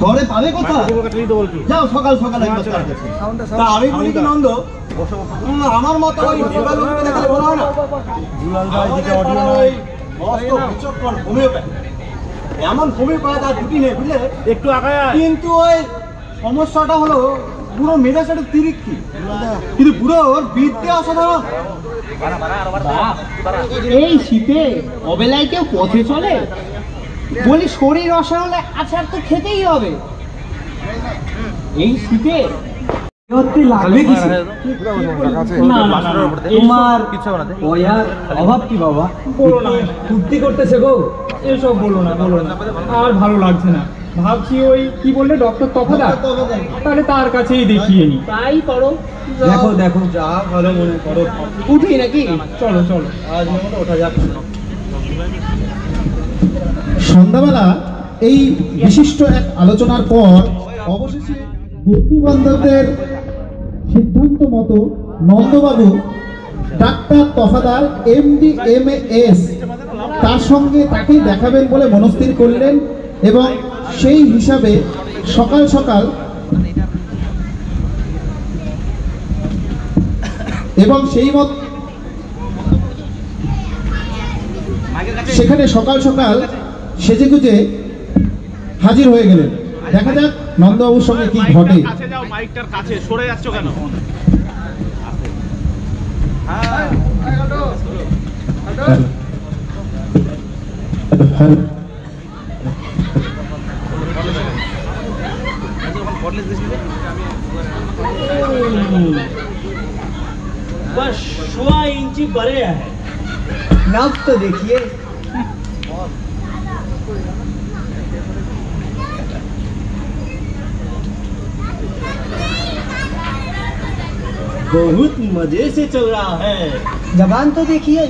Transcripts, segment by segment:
শহরে পাবে কোথায়? যাও সকাল সকাল একবার তার কাছে। তা আমি বলি কি নন্দ, আমার মতো ওই দুলালকে দেখালে ভালো হয় না? দুলাল ভাই দিকে অডিও নাই, মস্ত বিচক্ষণ হোমিওপ্যাথ, এমন হোমিওপ্যাথ আর দুটি নেই বুঝলে, একটু আগায়। কিন্তু ওই সমস্যাটা হলো পুরো মেজাজটা তিরিক্ষি, কিন্তু পুরো ওর বিদ্যে অসাধারণ। এই শীতে অবেলায় কেউ পথে চলে? বলি শরীর অসার হলে আচার তো খেতেই হবে। এই শীতে অভাব কি বাবা? ফুর্তি করতেছে গো, এসব বলো না আর ভালো লাগছে না। ভাবছি ওই কি বললে ডক্টর তফাদার, তাহলে তার কাছেই দেখিয়ে নি। তাই করো, দেখো যা ভালো মনে করো। উঠি নাকি? চলো আজ মতো ওঠা যাক। সন্ধ্যাবেলা এই বিশিষ্ট এক আলোচনার পর অবশেষে বন্ধু বান্ধবদের সিদ্ধান্ত মতো নন্দবাবু ডাক্তার তফাদার MD/MS তার সঙ্গে তাকেই দেখাবেন বলে মনস্থির করলেন, এবং সেই হিসাবে সকাল সকাল সেখানে সকাল সকাল সেজেগুজে হাজির হয়ে গেলেন। দেখা যাক নন্দবাবুর সঙ্গে কি ঘটে। মাইকটার কাছে সরে যাচ্ছ কেন? बस 1.25 इंची बड़े है, नब तो देखिए। बहुत मजे से चल रहा है, जबान तो देखिए।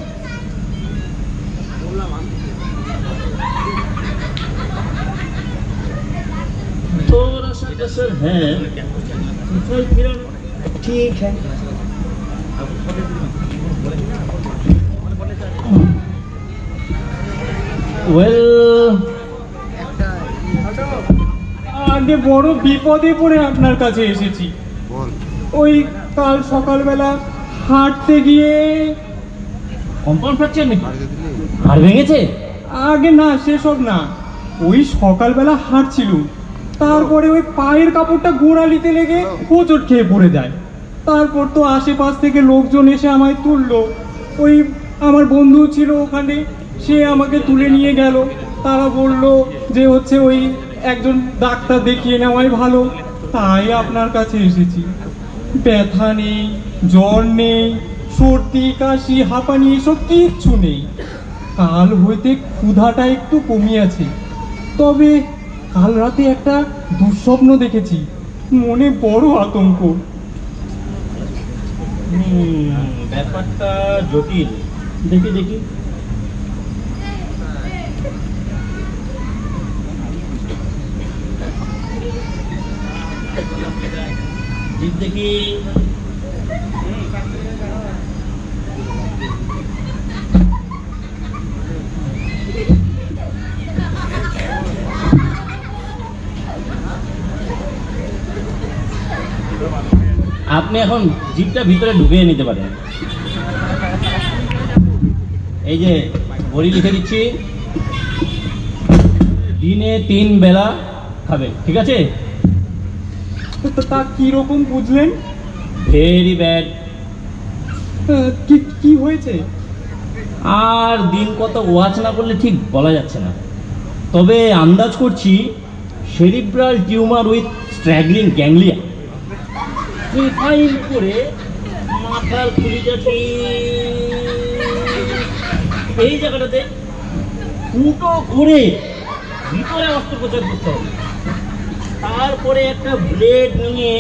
थोड़ा सा कसर है, ठीक है। আগে বড় বিপদে পড়ে আপনার কাছে এসেছি। ওই কাল সকালবেলা হাঁটতে গিয়ে কম্পাউন্ড ফ্র্যাকচার নাকি? হাড় ভেঙেছে? আগে না, সেসব না, ওই সকালবেলা হাঁটছিল, তারপরে ওই পায়ের কাপড়টা গোড়ালিতে লেগে হোঁচট খেয়ে পড়ে যায়। তারপর তো আশেপাশ থেকে লোকজন এসে আমায় তুললো। ওই আমার বন্ধু ছিল ওখানে, সে আমাকে তুলে নিয়ে গেল। তারা বলল যে হচ্ছে ওই একজন ডাক্তার দেখিয়ে নেওয়াই ভালো, তাই আপনার কাছে এসেছি। ব্যথা নেই, জ্বর নেই, সর্দি কাশি হাঁপানি এসব কিচ্ছু নেই। কাল হইতে ক্ষুধাটা একটু কমিয়াছে, তবে কাল রাতে একটা দুঃস্বপ্ন দেখেছি, মনে বড় আতঙ্ক। ব্যাপারটা জটিল। দেখি দেখি আপনি এখন জিপটা ভিতরে ঢুকিয়ে নিতে পারেন। এই যে বড়ি লিখে দিচ্ছি, দিনে 3 বেলা খাবেন, ঠিক আছে? তা কিরকম বুঝলেন? Very bad. কি হয়েছে? আর দিন কত ওয়াচ না করলে ঠিক বলা যাচ্ছে না, তবে আন্দাজ করছি cerebral tumour with struggling ganglia. ফাইল করে মাথার খুলিটা এই জায়গাটাতে ফুটো করে ভিতরে অস্ত্রোপচার করতে হবে। তারপরে একটা ব্লেড নিয়ে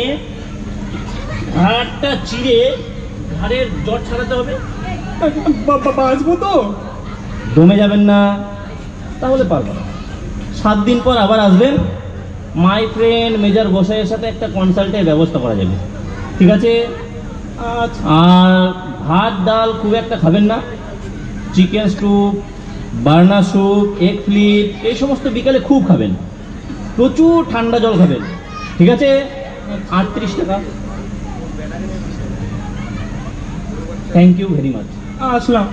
ঘাড়টা চিরে ঘাড়ের জট ছাড়াতে হবে। বাঁচবো তো? দমে যাবেন না, তাহলে পারবো না। 7 দিন পর আবার আসবেন, মাই ফ্রেন্ড মেজর গোসাইয়ের সাথে একটা কনসাল্টের ব্যবস্থা করা যাবে, ঠিক আছে? আর ভাত ডাল খুব একটা খাবেন না, chicken soup, Verna soup, egg flip এই সমস্ত বিকালে খুব খাবেন। প্রচুর ঠান্ডা জল খাবেন, ঠিক আছে? 38 টাকা। Thank you very much. আসলাম।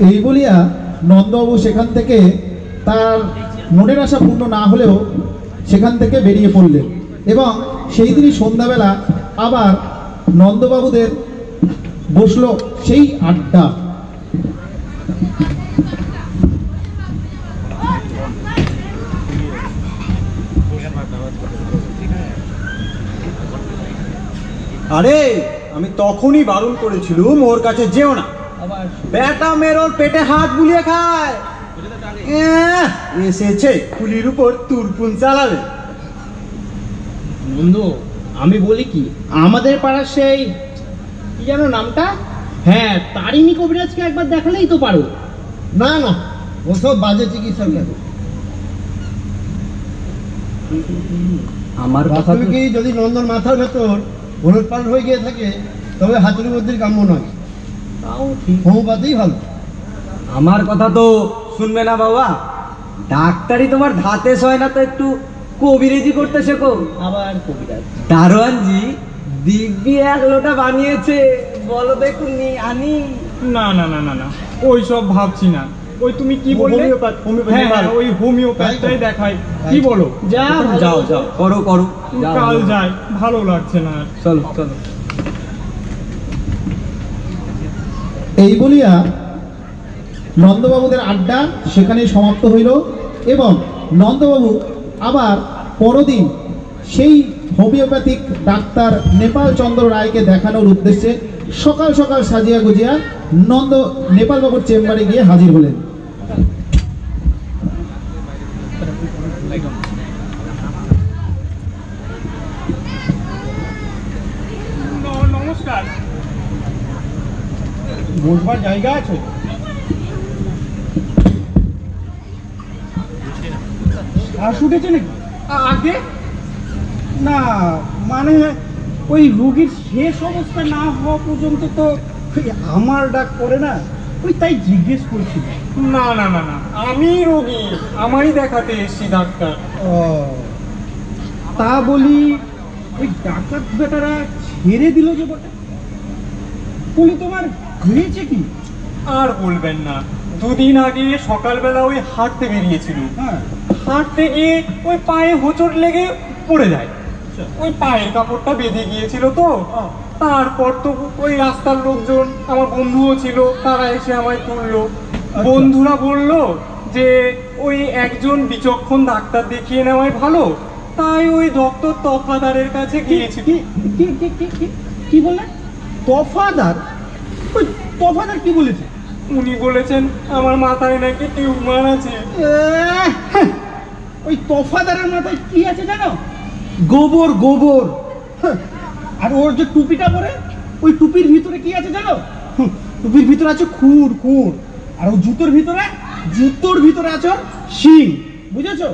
এই বলিয়া নন্দবাবু সেখান থেকে তার মনের আশা পূর্ণ না হলেও সেখান থেকে বেরিয়ে পড়লেন এবং সেই দিনই সন্ধ্যাবেলা আবার নন্দবাবুদের বসলো সেই আড্ডা। আরে আমি তখনই বারণ করেছিলুম ওর কাছে যেও না, বেটা মেরোর পেটে হাত বুলিয়ে খায়। এসেছে কুলির উপর তুরপুন চালাবে। বন্ধু আমি বলি কি, আমাদের পাড়ার সেই কি জানো নামটা, হ্যাঁ তারিণী কবিরাজকে একবার দেখালেই তো পারো। না না, ওসব বাজে চিকিৎসা কেন? আমার কথা তো- কি যদি নন্দর মাথার ভেতর হলুদ পাল হয়ে গিয়ে থাকে তবে হাতুড়ি বুদ্ধির কাম্য নয়, তাও ঠিক। হোমিওপ্যাথি ভালো। আমার কথা তো শুনবে না বাবা, ডাক্তারি তোমার ধাতে সয় না, তো একটু কবিরেজি করতে শেখো। আবার কবিরাজ দারোয়ানজি দিব্যি 1 লোটা বানিয়েছে, বলো দেখো আনি। না না না না না, ওই সব ভাবছি না। ওই তুমি কি বললে? হ্যাঁ হ্যাঁ, ওই হোমিওপ্যাথটাই দেখাই। কি বলো? যাও যাও করো করো, যাও। কাল যাই, ভালো লাগছে না আর। চলো চলো। এই বলিয়া নন্দবাবুদের আড্ডা সেখানেই সমাপ্ত হইল এবং নন্দবাবু আবার পরদিন সেই হোমিওপ্যাথিক ডাক্তার নেপাল চন্দ্র রায়কে দেখানোর উদ্দেশ্যে সকাল সকাল সাজিয়া গুজিয়া নেপালবাবুর চেম্বারে গিয়ে হাজির হলেন। নমস্কার। বসবার জায়গা আছে? শ্বাস উঠেছে নাকি? আগে না মানে ওই রোগীর শেষ অবস্থা না হওয়া পর্যন্ত তো ওই আমার ডাক করে না, ওই তাই জিজ্ঞেস করছি। না না না না, আমি রোগী, আমারই দেখাতে এসছি ডাক্তার। ও তা বলি, ওই ডাকাত বেটারা ছেড়ে দিল যে বটে, বলি তোমার হয়েছে কি? আর বলবেন না, 2 দিন আগে সকালবেলা ওই হাঁটতে বেরিয়েছিল। হ্যাঁ, হাঁটতে গিয়ে ওই পায়ে হোঁচট লেগে পড়ে যায়। ওই পায়ের কাপড়টা বেঁধে গিয়েছিল তো। তারপর তো ওই রাস্তার লোকজন, আমার বন্ধুও ছিল, তারা এসে আমায় তুললো। বন্ধুরা বলল যে ওই একজন বিচক্ষণ ডাক্তার দেখিয়ে নেওয়াই ভালো, তাই ওই ডক্টর তফাদারের কাছে গিয়েছি। কি বললেন? তফাদার? ওই তফাদার কি বলেছে? উনি বলেছেন আমার মাথায় নাকি টিউমার আছে। ওই তফাদারের মাথায় কি আছে জানো? গোবর গোবর। আর ওর যে টুপিটা পরে, ওই টুপির ভিতরে কি আছে জানো? টুপির ভিতরে আছে খুর খুর। আর ওই জুতোর ভিতরে আছে ওর শিং, বুঝেছো?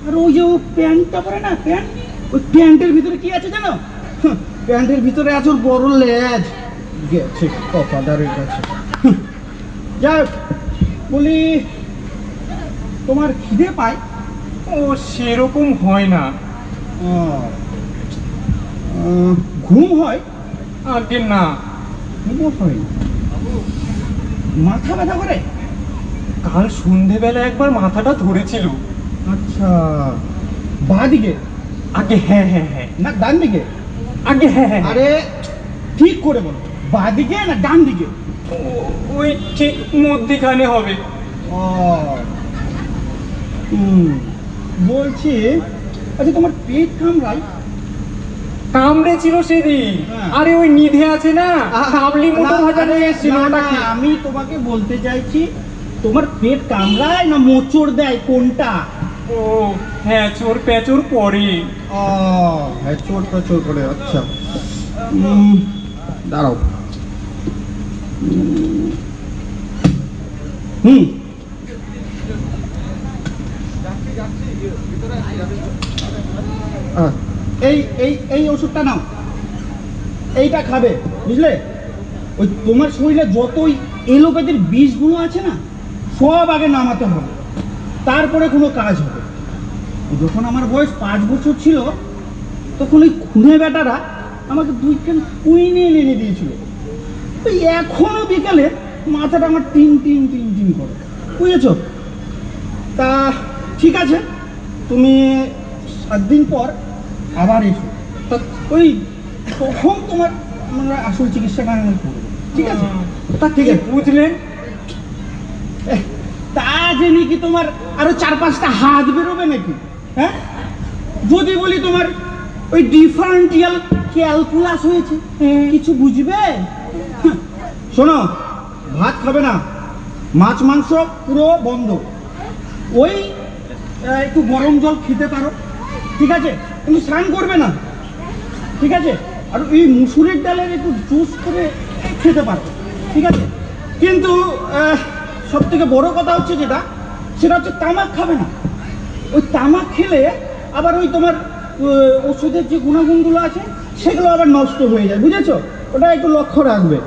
আর ওই যে ও প্যান্টটা পরে না, প্যান্ট, ওই প্যান্টের ভিতরে কি আছে জানো? প্যান্টের ভিতরে আছে ওর বড় লেজ। গেছে তফাদারের কাছে। যাই হোক, বলি তোমার খিদে পায়? ও সেরকম হয় না। ঘুম হয়? আগে না। ঘুমও হয় না। মাথা ব্যথা করে? কাল সন্ধেবেলা একবার মাথাটা ধরেছিল। আচ্ছা, বাঁ দিকে? আগে হ্যাঁ হ্যাঁ হ্যাঁ। না ডান দিকে? আগে হ্যাঁ হ্যাঁ। আরে ঠিক করে বলো, বাঁ দিকে না ডান দিকে? ওই ঠিক মধ্যখানে হবে। বলছি, আচ্ছা তোমার পেট কামড়ায়? কামড়েছিল সেদিন। হ্যাঁ। আরে ওই নিধে আছে না, কাবলি মোটা ভাজা নিয়ে এসেছিল, না, ওটা না, কি? আমি তোমাকে বলতে চাইছি তোমার পেট কামড়ায় না মোচড় দেয়, কোনটা? ও হ্যাঁ, চোর পেচোর পরে। হ্যাঁ, চোর পেচোর করে। আচ্ছা দাঁড়াও। এই এই এই ওষুধটা নাও, এইটা খাবে, বুঝলে? ওই তোমার শরীরে যতই এলোপ্যাথির বিষগুলো আছে না, সব আগে নামাতে হবে, তারপরে কোনো কাজ হবে। যখন আমার বয়স 5 বছর ছিল, তখন ওই খুনে বেটারা আমাকে 2 ক্যান কুইনে এনে দিয়েছিল। তো এখনো বিকেলে মাথাটা আমার টিন টিন টিন টিন করে, বুঝেছ? তা ঠিক আছে, তুমি 7 দিন পর আবার এসো, তা ওই তখন তোমার আমরা আসল চিকিৎসাটা আমি করবো, ঠিক আছে? তা ঠিক আছে, বুঝলেন? তা জেনে কি তোমার আরো 4-5টা হাত বেরোবে নাকি? হ্যাঁ, যদি বলি তোমার ওই ডিফারেন্সিয়াল ক্যালকুলাস হয়েছে, কিছু বুঝবে? শোনো, ভাত খাবে না, মাছ মাংস পুরো বন্ধ, ওই একটু গরম জল খেতে পারো, ঠিক আছে? কিন্তু স্নান করবে না, ঠিক আছে? আর ওই মুসুরির ডালের একটু জুস করে খেতে পারো, ঠিক আছে? কিন্তু সব থেকে বড় কথা হচ্ছে যেটা, সেটা হচ্ছে তামাক খাবে না। ওই তামাক খেলে আবার ওই তোমার ওষুধের যে গুণাগুণগুলো আছে সেগুলো আবার নষ্ট হয়ে যায়, বুঝেছো? ওটা একটু লক্ষ্য রাখবে।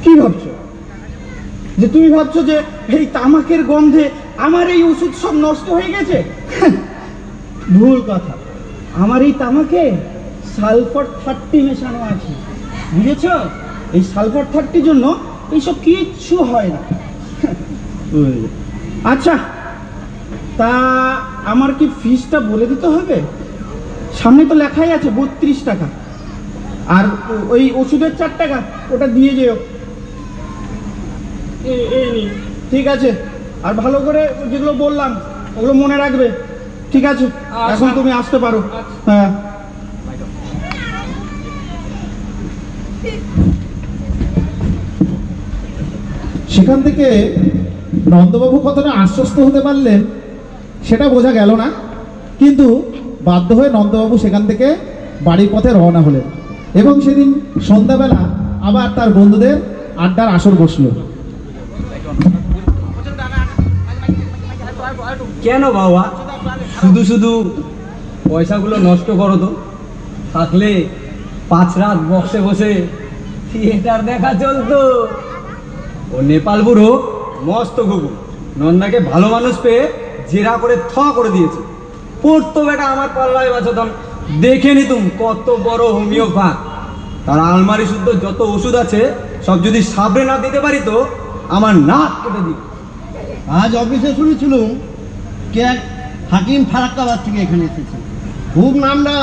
কি ভাবছো? যে তুমি ভাবছো যে এই তামাকের গন্ধে আমার এই ওষুধ সব নষ্ট হয়ে গেছে? ভুল কথা। আমার এই তামাকে সালফার 30 মেশানো আছে, বুঝেছ? এই সালফার 30 জন্য এইসব কিচ্ছু হয় না। আচ্ছা, তা আমার কি ফিসটা বলে দিতে হবে? সামনে তো লেখাই আছে 32 টাকা, আর ওই ওষুধের 4 টাকা ওটা দিয়ে যেও। এই নি, ঠিক আছে? আর ভালো করে যেগুলো বললাম ওগুলো মনে রাখবে, ঠিক আছে? এখন তুমি আসতে পারো। হ্যাঁ, সেখান থেকে নন্দবাবু কতটা আশ্বস্ত হতে পারলেন সেটা বোঝা গেল না, কিন্তু বাধ্য হয়ে নন্দবাবু সেখান থেকে বাড়ির পথে রওনা হলেন এবং সেদিন সন্ধ্যাবেলা আবার তার বন্ধুদের আড্ডার আসর বসলো। কেন বাবা শুধু শুধু পয়সাগুলো নষ্ট করো? তো থাকলে 5 রাত বক্সে বসে থিয়েটার দেখা চলতো। ও নেপাল বুড়ো মস্ত ঘুঘু নন্দাকে ভালো মানুষ পেয়ে জেরা করে করে দিয়েছে। পড়তো বেটা আমার পাল্লায় বাঁচাতাম, দেখে নিতুম কত বড় হোমিওপ্যাথ। তার আলমারি শুদ্ধ যত ওষুধ আছে সব যদি সাবরে না দিতে পারি তো আমার নাক কেটে দিই। আজ অফিসে শুনেছিলুম কে এক হাকিম ফারাক্কাবাদ থেকে এখানে এসেছে, খুব নামডা,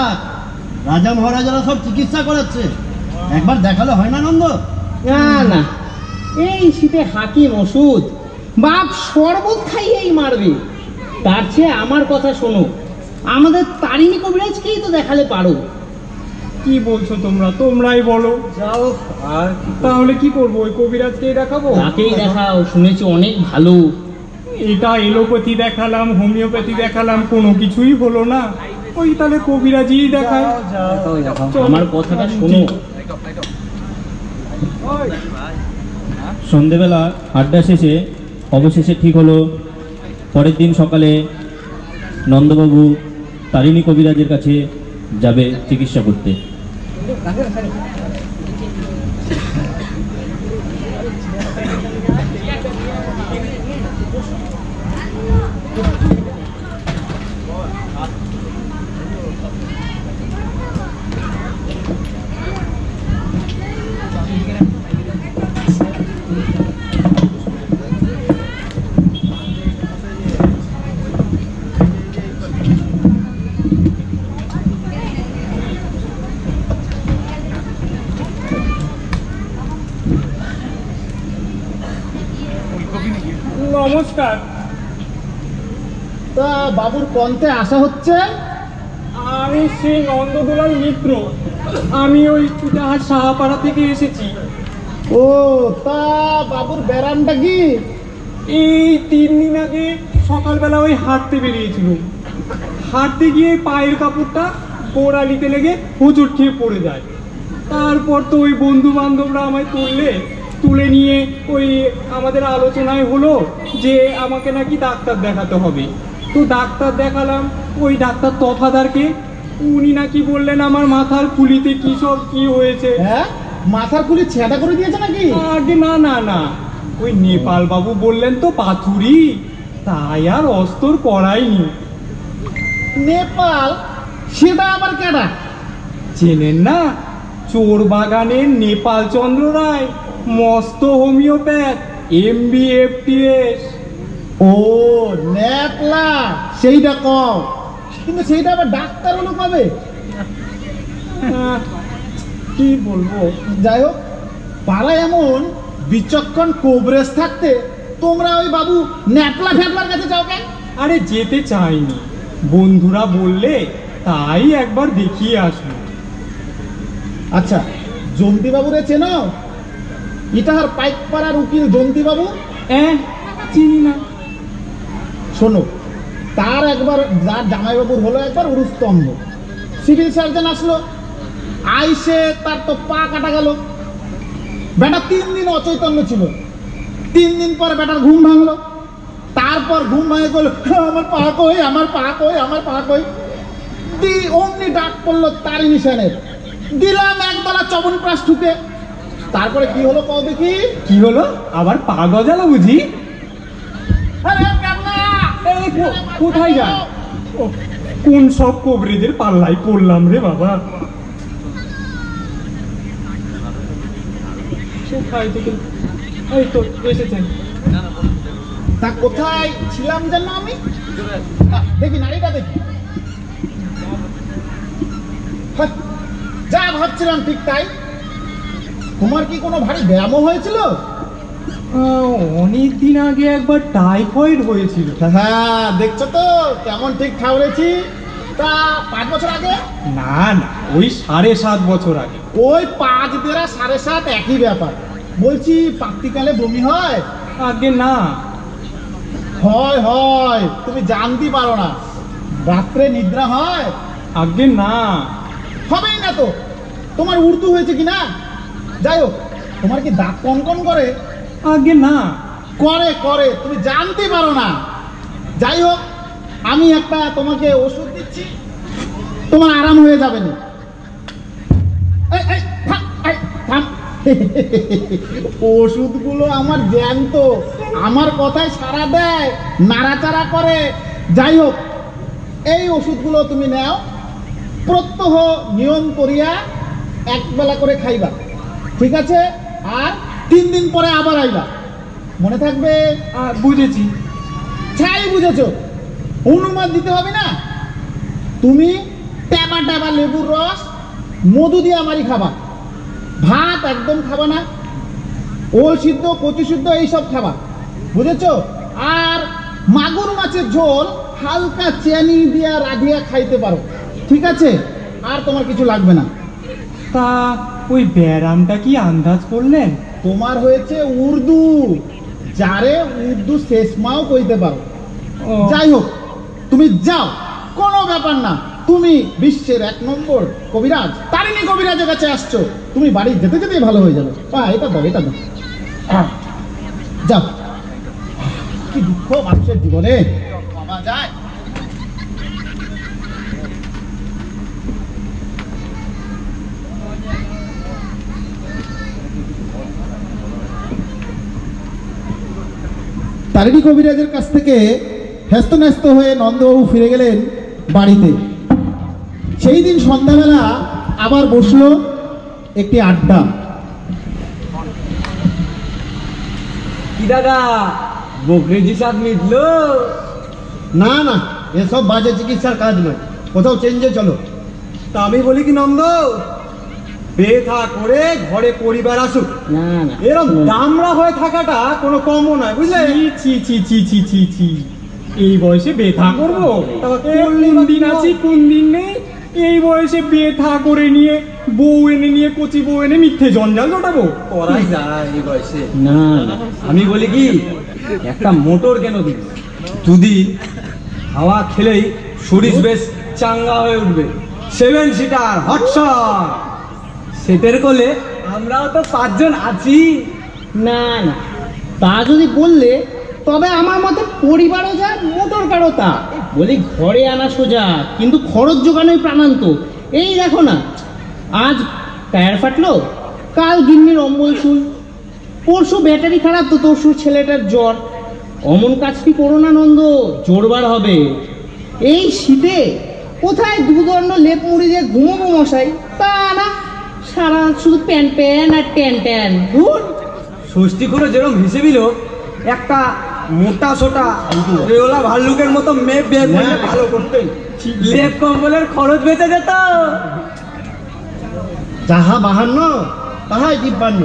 রাজা মহারাজারা সব চিকিৎসা করাচ্ছে। একবার দেখালে হয় না নন্দ? না না, এই শীতে হাকিম ওষুধ, বাপ শরবত খাইয়েই মারবে। তার চেয়ে আমার কথা শোনো, আমাদের তারিণী কবিরাজকেই তো দেখালে পারো। কি বলছো তোমরা? তোমরাই বলো। যাও, আর তাহলে কি করবো? ওই কবিরাজকেই দেখাবো? তাকেই দেখাও, শুনেছি অনেক ভালো। এটা এলোপ্যাথি দেখালাম, হোমিওপ্যাথি দেখালাম, কোনো কিছুই হলো না। ওই তাহলে কবিরাজই দেখায়। আমার কথাটা শোনো। সন্ধেবেলা আড্ডা শেষে অবশেষে ঠিক হলো পরের দিন সকালে নন্দবাবু তারিণী কবিরাজের কাছে যাবে চিকিৎসা করতে। নমস্কার। তা বাবুর কন্তে আসা হচ্ছে? আমি শ্রী নন্দদুলাল মিত্র, আমি ওই জাহাজ সাহাপাড়া থেকে এসেছি। ও, তা বাবুর বেড়ানটা কি? এই 3 দিন আগে সকালবেলা ওই হাঁটতে বেরিয়েছিল, হাঁটতে গিয়ে পায়ের কাপড়টা গোড়ালিতে লেগে হোঁচট খেয়ে পড়ে যায়। তারপর তো ওই বন্ধু বান্ধবরা আমায় তুলে নিয়ে ওই আমাদের আলোচনায় হলো যে আমাকে নাকি ডাক্তার দেখাতে হবে। তো ডাক্তার দেখালাম, ওই ডাক্তার তফাদারকে। উনি নাকি বললেন আমার মাথার খুলিতে কি সব কি হয়েছে। হ্যাঁ, মাথার খুলি ছেঁদা করে দিয়েছে নাকি? আগে না না না, ওই নেপাল বাবু বললেন তো পাথুরি, তাই আর অস্তর করাইনি। নেপাল? সেটা আবার কেডা? চেনেন না, চোর বাগানের নেপাল চন্দ্র রায়, মস্ত হোমিওপ্যাথ, MBFTS। ও নেপলা, সেইটা কম, কিন্তু সেইটা আবার ডাক্তার হলো কবে? কি বলবো, যাই হোক, পাড়ায় এমন বিচক্ষণ কোবরেজ থাকতে তোমরা ওই বাবু ন্যাপলা ফ্যাপলার কাছে যাও কেন? আরে যেতে চাইনি, বন্ধুরা বললে তাই একবার দেখিয়ে আসবো। আচ্ছা, জন্তি বাবুরে চেনো? ইটাহার পাইকপাড়ার উকিল জন্তি বাবু? চিনি না। শোনো, তার একবার যার জামাইবাবুর হলো একবার উরুস্তম্ভ, সিভিল সার্জন আসলো, আইসে তার তো পা কাটা গেল। বেটা 3 দিন অচৈতন্য ছিল, 3 দিন পরে বেটার ঘুম ভাঙলো। তারপর ঘুম ভাঙে গেল, আমার পা কই, আমার পা কই, আমার পা কই। অমনি ডাক পড়লো তারই নিশানের, দিলাম একদলা চবনপ্রাশ ঠুকে। তারপরে কি হলো কও দেখি? কি হলো? আবার পা গজালো বুঝি? কোথায় যায়? কোন সব কবরেজের পাল্লাই পড়লাম রে বাবা। কোথায় থেকে এই তো এসেছেন। তা কোথায় ছিলাম যেন আমি? দেখি নারীটা দেখি। যা ভাবছিলাম ঠিক তাই। তোমার কি কোনো ভারী ব্যায়ামও হয়েছিল? অনেক দিন আগে একবার টাইফয়েড হয়েছিল। হ্যাঁ, দেখছো তো কেমন ঠিক ঠাউরেছি। তা 5 বছর আগে? না না, ওই 7.5 বছর আগে। ওই 5 দেড়া 7.5 একই ব্যাপার। বলছি প্রাক্টিকালে বমি হয়? আগে না। হয় হয়, তুমি জানতে পারো না। রাত্রে নিদ্রা হয়? আগে না। হবেই না তো, তোমার উর্দু হয়েছে কি না? যাই হোক, তোমার কি দাঁত কনকন করে? আগে না। করে করে, তুমি জানতে পারো না। যাই হোক, আমি একটা তোমাকে ওষুধ দিচ্ছি, তোমার আরাম হয়ে যাবে না। ওষুধগুলো আমার জ্যান্ত, আমার কথায় সাড়া দেয়, নাড়াচাড়া করে। যাই হোক, এই ওষুধগুলো তুমি নাও, প্রত্যহ নিয়ম করিয়া 1 বেলা করে খাইবা, ঠিক আছে? আর 3 দিন পরে আবার আইবা, মনে থাকবে? বুঝেছি। ছাই বুঝেছো, অনুমান দিতে হবে না। তুমি ট্যাবা ট্যাবা লেবুর রস মধু দিয়ে আমারই খাবা, ভাত একদম খাবা না, ওল সিদ্ধ কচু সিদ্ধ এইসব খাবা, বুঝেছো? আর মাগুর মাছের ঝোল হালকা চিনি দিয়া রাধিয়া খাইতে পারো, ঠিক আছে? আর তোমার কিছু লাগবে না। তা ওই ব্যায়ামটা কি আন্দাজ করলেন? তোমার হয়েছে উর্দু, যারে উর্দু শেষমাও কইতে পারো। যাই হোক, তুমি যাও, কোনো ব্যাপার না। তুমি বিশ্বের 1 নম্বর কবিরাজ, তারিণী কবিরাজের কাছে আসছো, তুমি বাড়ি যেতে যেতেই ভালো হয়ে যাবে। এটা দাও, এটা দাও, যাও। কি দুঃখ মানুষের জীবনে, বাবা যায়। তারিণী কবিরাজের কাছ থেকে হ্যস্ত হয়ে নন্দবাবু ফিরে গেলেন বাড়িতে। সেই দিন সন্ধ্যাবেলা আবার বসলো একটি আড্ডা। কি দাদা, বকরিজি সাথ মিটলো? না না, এসব বাজে চিকিৎসার কাজ নয়, কোথাও চেঞ্জে চলো। তা আমি বলি কি নন্দ, বেথা করে ঘরে পরিবার আসুক, না না, এরকম দামড়া হয়ে থাকাটা কোনো কমও নয়, বুঝলে? ছি ছি ছি ছি ছি ছি, এই বয়সে বেথা করবো? কোন দিন আছি কোন দিন নেই, এই বয়সে বেথা করে নিয়ে বউ এনে নিয়ে কচি বউ এনে মিথ্যে জঞ্জাল জটাবো? করাই যায় এই বয়সে। না না, আমি বলি কি, একটা মোটর কেন দিবি, 2 দিন হাওয়া খেলেই শরীর বেশ চাঙ্গা হয়ে উঠবে। 7 সিটার হটশট সেটের কোলে আমরাও তো 5 জন আছি। না না, তা যদি বললে তবে আমার মতে পরিবারও যা, মোটর কারও তা। বলি ঘরে আনা সোজা, কিন্তু খরচ জোগানোই প্রাণান্ত। এই দেখো না, আজ টায়ার ফাটলো, কাল গিন্নির অম্বল চুল, পরশু ব্যাটারি খারাপ তো তরশু ছেলেটার জ্বর। অমন কাজ কি করো না নন্দ, জোরবার হবে। এই শীতে কোথায় দুদণ্ড লেপ মুড়ি দিয়ে ঘুমোবো মশাই, তা না সারা শুধু প্যান প্যান আর ট্যান ট্যান। ষষ্ঠী করে যেরকম হিসেবিল একটা মোটা সোটা রেওলা ভাল্লুকের মতো মেয়ে বিয়ে করলে ভালো করতেন, লেপ কম্বলের খরচ বেঁচে যেত। যাহা বাহান্ন তাহাই তিপ্পান্ন।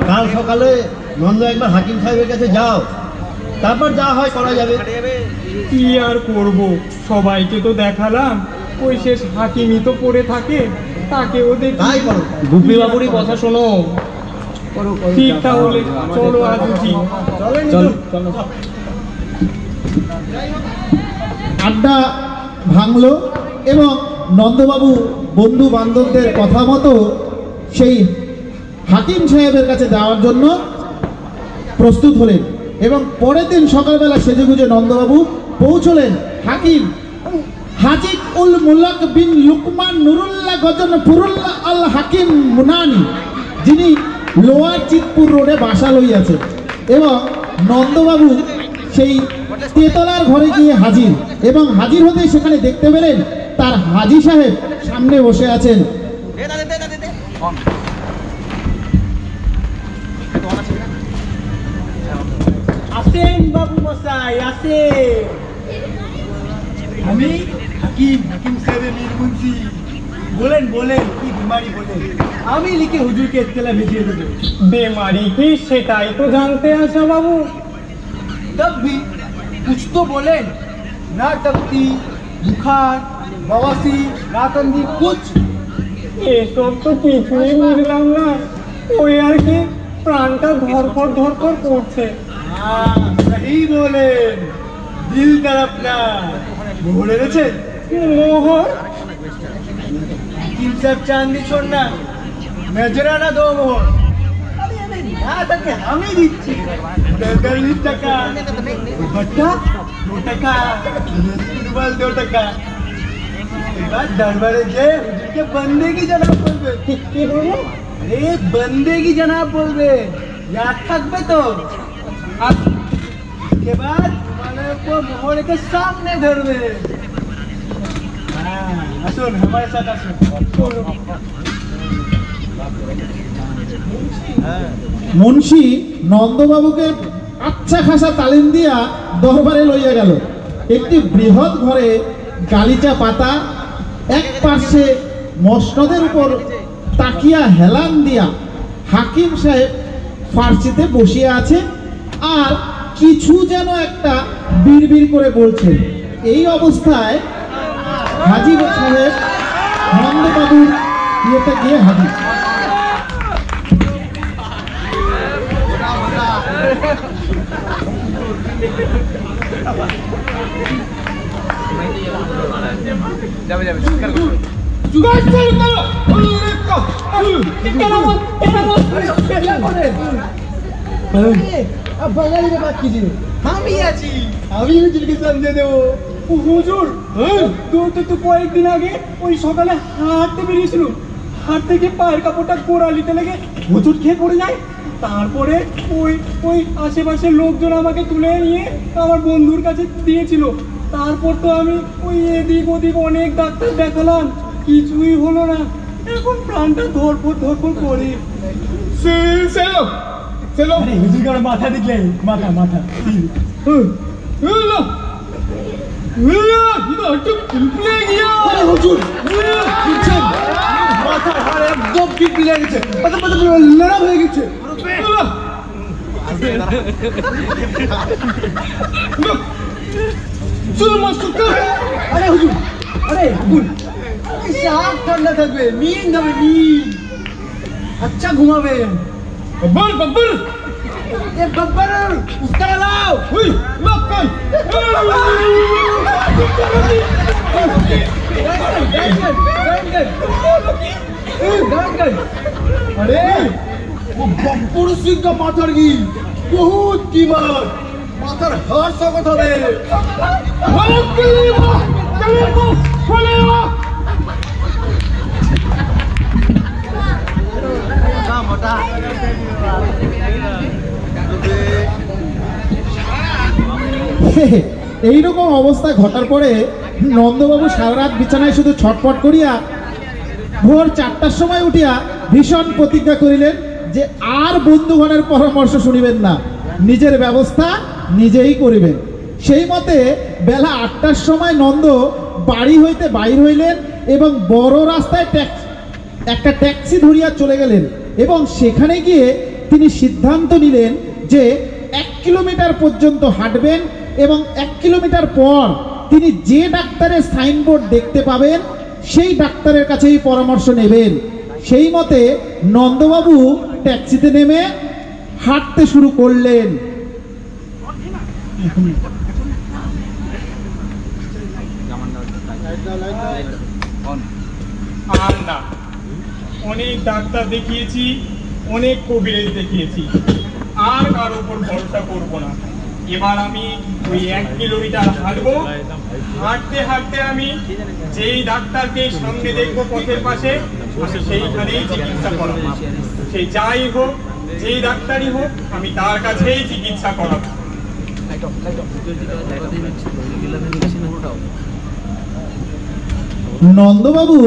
কাল সকালে নন্দ একবার হাকিম সাহেবের কাছে যাও, তারপর যা হয় করা যাবে। কি আর করব, সবাইকে তো দেখালাম, ওই শেষ হাকিমই তো পড়ে থাকে, তাকেও দেখি। তাই করো। গুপি বাবুরই কথা শোনো। ঠিক তাহলে চলো আজ উঠি। চলো। আড্ডা ভাঙলো এবং নন্দবাবু বন্ধু বান্ধবদের কথা মতো সেই হাকিম সাহেবের কাছে যাওয়ার জন্য প্রস্তুত হলেন এবং পরের দিন সকালবেলা সেজেগুজে নন্দবাবু পৌঁছলেন হাকিম হাজিক উল মুলাক বিন লুকমান নুরুল্লাহ গজন ফুরুল্লাহ আল হাকিম মুনানি, যিনি লোয়ার চিতপুর রোডে বাসা লইয়াছেন। এবং নন্দবাবু সেই তেতলার ঘরে গিয়ে হাজির এবং হাজির হতেই সেখানে দেখতে পেলেন তার হাজি সাহেব সামনে বসে আছেন। আসেন বাবু মশাই, আসেন। আমি হাকিম সাহেবের নির্মুন্সি। বলেন বলেন, কি বিমারি বলেন, আমি লিখে হুজুরকে ইত্তেলা ভিজিয়ে দেবো। বেমারি কি সেটাই তো জানতে আসা বাবু। तब भी कुछ तो बोले ना, तपती बुखार बवासी रातंदी कुछ। এসব তো কিছুই বুঝলাম না, ওই আর কি প্রাণটা ধরপড় করছে। हाँ सही बोले, दिल तड़पना। मोहरे रचे মোহর किन सब चांदी छोड़ना, नजराना दो मोहर। यहाँ तक कि हम ही दिच्छी 40 টাকা, बट्टा 2 টাকা, रुमाल 2 টাকা। এবার দরবারে যে হুজুরকে বন্দে কি জনাব বলবে। কি বলবো? अरे बंदे की जनाब बोलबे, याद থাকবে তো। আর के बाद तुम्हारे को मोहरे के सामने धरबे। हाँ আসুন, हमारे साथ আসুন। মুন্সি নন্দবাবুকে আচ্ছা খাসা তালিম দিয়া দরবারে লইয়া গেল। একটি বৃহৎ ঘরে গালিচা পাতা, এক পার্শ্বে মসনদের উপর তাকিয়া হেলান দিয়া হাকিম সাহেব ফার্সিতে বসিয়া আছে আর কিছু যেন একটা বিড়বিড় করে বলছেন। এই অবস্থায় হাজি সাহেব নন্দবাবুর ইয়েতে গিয়ে হাজির। बंगाली में बात कीजिए, हम ही आছি, আমি হুজুরকে समझे দেবো। হুজুর তো কয়েকদিন আগে ওই সকালে হাঁটতে বেরিয়েছিল, হাঁট থেকে পায়ের কাপড়টা গোড়ালিতে লেগে হোঁচট খেয়ে পড়ে যায়। তারপরে ওই আশেপাশের লোকজন আমাকে তুলে নিয়ে আমার বন্ধুর কাছে দিয়েছিল। তারপর তো আমি ওই এদিক ওদিক অনেক ডাক্তার দেখালাম, কিছুই হলো না। এখন প্রাণটা ধরপড় করে। चलो अरे हुजूर का माथा दिखले, माथा माथा अरे हुजूर माथा हारे एकदम पिघले গেছে, मतलब লড়া হয়ে গেছে। চলো মাস্টার। আরে হুজুর, আরে হুজুর সাপ ঠান্ডা থাকবে, নীंद হবে নীंद, अच्छा ঘুমাবে। बब्बर ये बब्बर उसका लाओ, हुई मक्कल अरे वो बब्बर सिंह का माथर की बहुत कीमत, माथर हर सकत হবে। এইরকম অবস্থা ঘটার পরে নন্দবাবু সারা রাত বিছানায় শুধু ছটফট করিয়া ভোর 4টার সময় উঠিয়া ভীষণ প্রতিজ্ঞা করিলেন যে আর বন্ধুগণের পরামর্শ শুনিবেন না, নিজের ব্যবস্থা নিজেই করিবেন। সেই মতে বেলা 8টার সময় নন্দ বাড়ি হইতে বাইর হইলেন এবং বড় রাস্তায় একটা ট্যাক্সি ধরিয়া চলে গেলেন এবং সেখানে গিয়ে তিনি সিদ্ধান্ত নিলেন যে 1 কিলোমিটার পর্যন্ত হাঁটবেন এবং 1 কিলোমিটার পর তিনি যে ডাক্তারের সাইনবোর্ড দেখতে পাবেন সেই ডাক্তারের কাছেই পরামর্শ নেবেন। সেই মতে নন্দবাবু ট্যাক্সিতে নেমে হাঁটতে শুরু করলেন। আর না, অনেক ডাক্তার দেখিয়েছি, অনেক কবিরাজ দেখিয়েছি, আর কারোর উপর ভরসা করবো না। এবার আমি ওই 1 কিলোমিটার হাঁটবো। হাঁটতে হাঁটতে আমি যেই ডাক্তারকে সামনে দেখবো পথের পাশে, সেইখানেই চিকিৎসা করাবো। সে যাই হোক, যেই ডাক্তারই হোক, আমি তার কাছেই চিকিৎসা করাবো। নন্দবাবু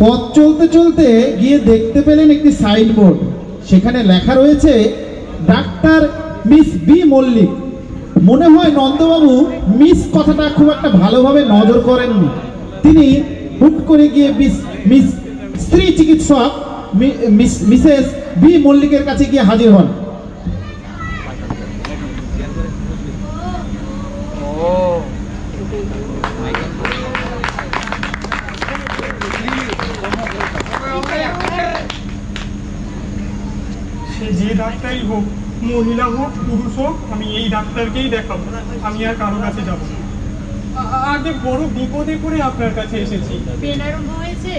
পথ চলতে চলতে গিয়ে দেখতে পেলেন একটি সাইনবোর্ড। সেখানে লেখা রয়েছে ডাক্তার মিস বি মল্লিক। মনে হয় নন্দবাবু মিস কথাটা খুব একটা ভালোভাবে নজর করেননি। তিনি হুট করে গিয়ে মিস স্ত্রী চিকিৎসক মিসেস বি মল্লিকের কাছে গিয়ে হাজির হন। সে যে ডাক্তারই হোক, মহিলা হোক পুরুষ হোক, আমি এই ডাক্তারকেই দেখাবো। আমি আর কারো কাছে যাবো না। আগে বড় বিপদে করে আপনার কাছে এসেছি। পেন আরম্ভ হয়েছে?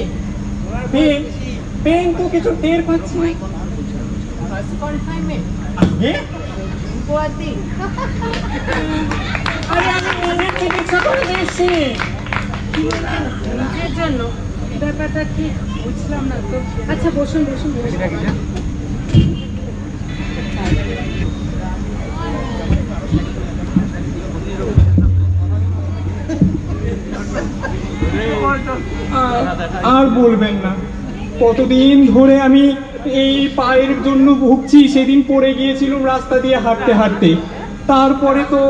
পেন তো কিছু টের পাচ্ছি। ফার্স্ট কনফাইনমেন্ট আগে পোয়াতি। আরে আমি নিজের চিকিৎসা করতে এসেছি। নিজের জন্য? ব্যাপারটা ঠিক বুঝলাম না তো। আচ্ছা বসুন বসুন বসুন। আর বলবেন না, কতদিন ধরে আমি এই পায়ের জন্য ভুগছি। সেদিন পড়ে গিয়েছিলাম রাস্তা দিয়ে হাঁটতে হাঁটতে। তারপরে তো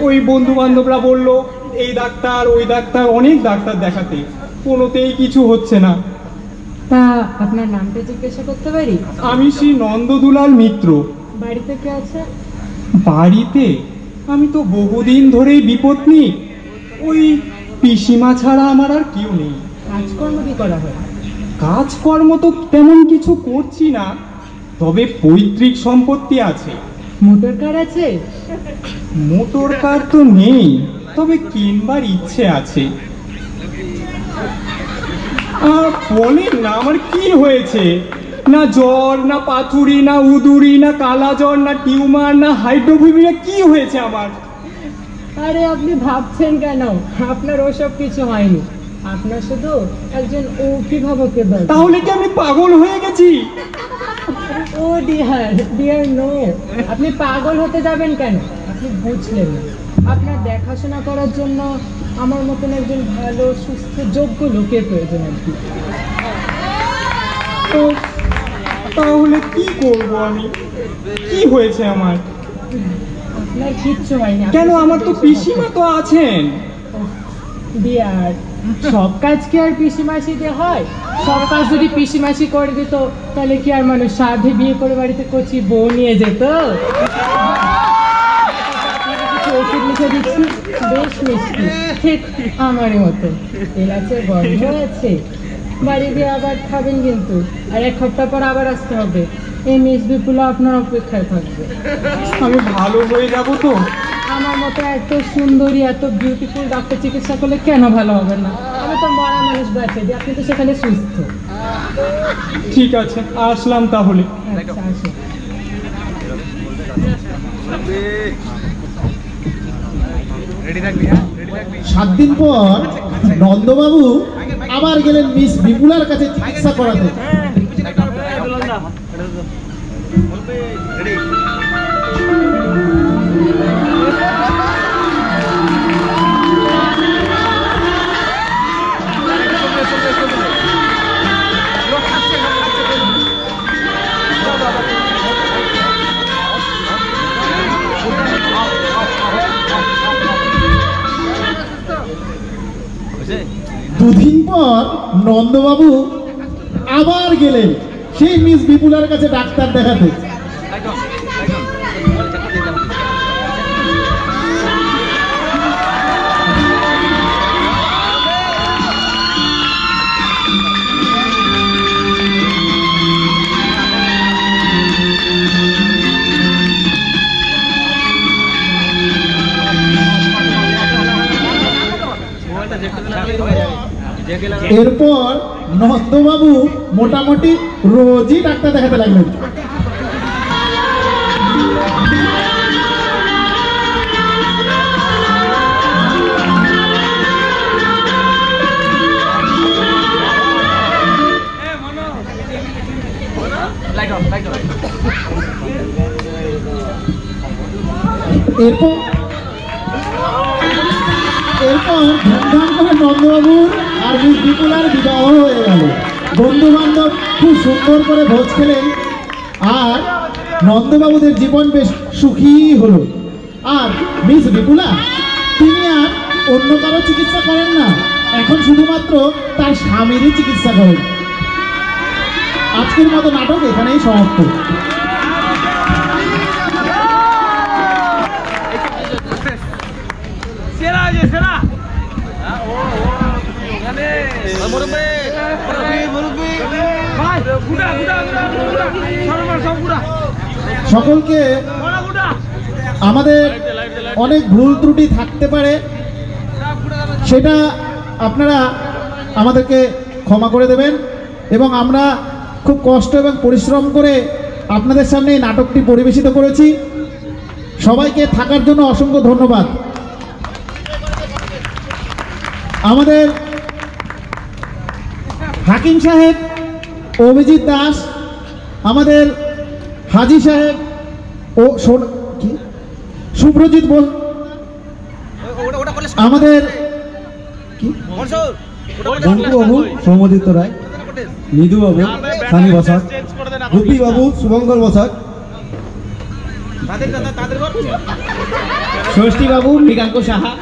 ওই বন্ধু বান্ধবরা বললো এই ডাক্তার ওই ডাক্তার, অনেক ডাক্তার দেখাতে, কোনোতেই কিছু হচ্ছে না। তা আপনার নামটা জিজ্ঞাসা করতে পারি? আমি শ্রী নন্দদুলাল মিত্র। বাড়িতে কে আছে? বাড়িতে আমি তো বহুদিন ধরেই বিপত্নী। ওই পিসিমা ছাড়া আমার আর কেউ নেই। কাজকর্ম কি করা হয়? কাজকর্ম তো তেমন কিছু করছি না, তবে পৈতৃক সম্পত্তি আছে। মোটর কার আছে? মোটর কার তো নেই, তবে কিনবার ইচ্ছে আছে। আর বলেন না, আমার কি হয়েছে? না জ্বর, না পাথুরি, না উদুরি, না কালা জ্বর, না টিউমার, না হাইড্রোভিমিয়া, কি হয়েছে আমার? আরে আপনি ভাবছেন কেন? আপনার ওসব কিছু হয়নি। আপনার শুধু একজন অভিভাবকের দরকার। তাহলে কি আমি পাগল হয়ে গেছি? ও ডিয়ার নো, আপনি পাগল হতে যাবেন কেন? আপনি বুঝলেন না। আপনার দেখাশোনা করার জন্য আমার মতন একজন ভালো সুস্থ যোগ্য লোকের প্রয়োজন আর কি। তাহলে কি করব আমি? কি হয়েছে আমার? আপনার কিচ্ছু হয়নি। কেন? আমার তো পিসিমা তো আছেন। ডিয়ার, সব কাজ কি আর পিসিমাসি দিয়ে হয়? সব কাজ যদি পিসিমাসি করে দিত তাহলে কি আর মানুষ সাধে বিয়ে করে বাড়িতে কচি বউ নিয়ে যেত? ওষুধ লিখে দিচ্ছি, বেশ মিষ্টি, ঠিক আমারই মতো। এলাচের গন্ধ আছে। বাড়ি দিয়ে আবার খাবেন কিন্তু, আর 1 সপ্তাহ পর আবার আসতে হবে। এই মিষ্টি পুলো আপনার অপেক্ষায় থাকবে। আমি ভালো হয়ে যাব তো? আমার মতো এত সুন্দরী, এত বিউটিফুল ডাক্তার চিকিৎসা করলে কেন ভালো হবে না? আমি তো মরা মানুষ বাঁচে দিই, আপনি তো সেখানে সুস্থ। ঠিক আছে, আসলাম তাহলে। আচ্ছা আসুন। 7 দিন পর নন্দবাবু আবার গেলেন মিস বিপুলার কাছে চিকিৎসা করাতে। দুদিন পর নন্দবাবু আবার গেলেন সেই মিস বিপুলার কাছে ডাক্তার দেখাতে। এরপর নন্দবাবু মোটামুটি রোজই ডাক্তার দেখাতে লাগলেন। এরপর ধুমধাম করে নন্দবাবুর আর মিস বিপুলার বিবাহ হয়ে গেল। বন্ধু বান্ধব খুব সুন্দর করে ভোজ খেলেন আর নন্দবাবুদের জীবন বেশ সুখী হলো। আর মিস বিপুলা তিনি আর অন্য কারো চিকিৎসা করেন না, এখন শুধুমাত্র তার স্বামীরই চিকিৎসা করেন। আজকের মতো নাটক এখানেই সমাপ্ত। সকলকে আমাদের অনেক ভুল ত্রুটি থাকতে পারে, সেটা আপনারা আমাদেরকে ক্ষমা করে দেবেন এবং আমরা খুব কষ্ট এবং পরিশ্রম করে আপনাদের সামনে এই নাটকটি পরিবেশিত করেছি। সবাইকে থাকার জন্য অসংখ্য ধন্যবাদ। আমাদের হাকিম সাহেব অভিজিৎ দাস, আমাদের হাজি সাহেব ও শুভ্রজিৎ বল, আমাদের বঙ্কুবাবু সৌমদিত্য রায়, নিধুবাবু সানি বসাক, গুপিবাবু শুভঙ্কর বসাক, ষষ্ঠীবাবু মৃগাঙ্ক সাহা,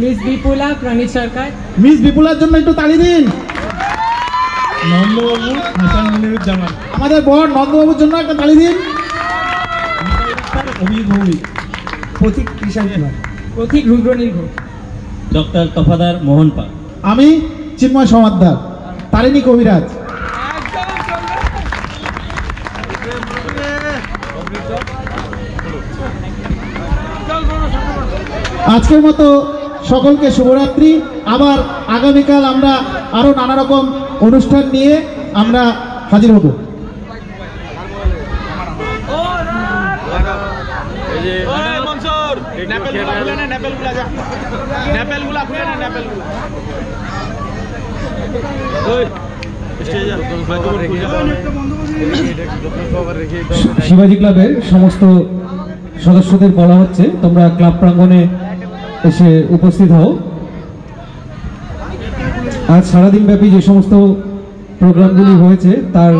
মিস বিপুলা প্রণীত সরকার। মিস বিপুলার জন্য একটু তালি দিন। নন্দবাবু হাসান মনিরুজ্জামান, আমাদের বড় নন্দবাবুর জন্য একটা তালি দিন। অভিজিৎ ভৌমিক, প্রতীক কৃষাণ কুমার, প্রতীক রুদ্রনীল ঘোষ, ডক্টর তফাদার মোহন পাল, আমি চিন্ময় সমাদ্দার, তারিণী কবিরাজ। আজকের মতো সকলকে শুভরাত্রি। আবার আগামীকাল আমরা আরো নানা রকম অনুষ্ঠান নিয়ে আমরা হাজির হব। শিবাজি ক্লাবের সমস্ত সদস্যদের বলা হচ্ছে তোমরা ক্লাব প্রাঙ্গণে এসে উপস্থিত হও। আজ সারাদিন ব্যাপী যে সমস্ত প্রোগ্রামগুলি হয়েছে তার